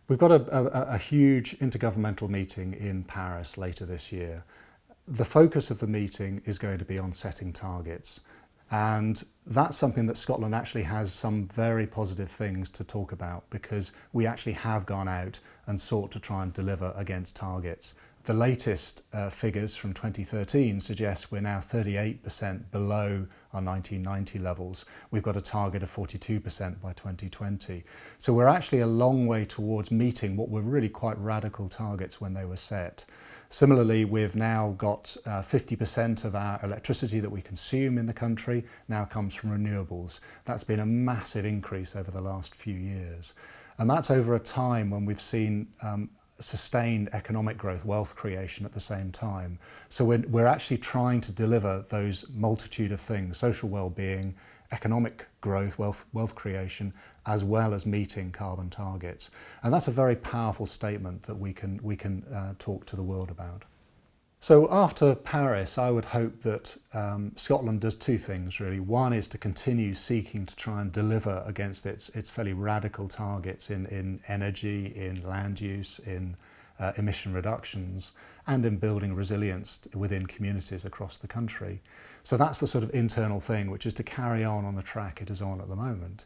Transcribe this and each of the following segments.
We've got a huge intergovernmental meeting in Paris later this year. The focus of the meeting is going to be on setting targets. And that's something that Scotland actually has some very positive things to talk about, because we actually have gone out and sought to try and deliver against targets. The latest figures from 2013 suggest we're now 38% below our 1990 levels. We've got a target of 42% by 2020. So we're actually a long way towards meeting what were really quite radical targets when they were set. Similarly, we've now got 50% of our electricity that we consume in the country now comes from renewables. That's been a massive increase over the last few years. And that's over a time when we've seen sustained economic growth, wealth creation at the same time. So we're actually trying to deliver those multitude of things: social well-being, economic growth, wealth creation, as well as meeting carbon targets. And that's a very powerful statement that we can talk to the world about. So after Paris, I would hope that Scotland does two things really. One is to continue seeking to try and deliver against its fairly radical targets in energy, in land use, in emission reductions, and in building resilience within communities across the country. So that's the sort of internal thing, which is to carry on the track it is on at the moment.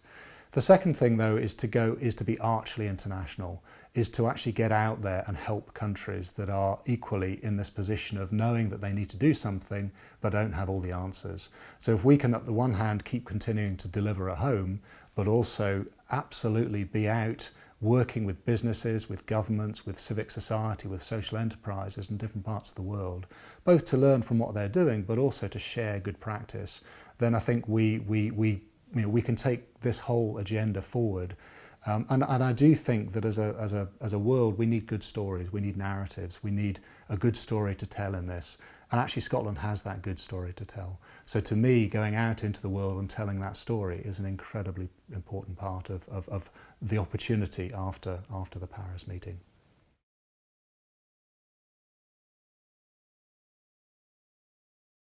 The second thing, though, is to be archly international, is to actually get out there and help countries that are equally in this position of knowing that they need to do something but don't have all the answers. So if we can, on the one hand, keep continuing to deliver at home, but also absolutely be out working with businesses, with governments, with civic society, with social enterprises in different parts of the world, both to learn from what they're doing, but also to share good practice, then I think we can take this whole agenda forward. And I do think that as a world, we need good stories, we need narratives, we need a good story to tell in this. And actually Scotland has that good story to tell. So to me, going out into the world and telling that story is an incredibly important part of the opportunity after the Paris meeting.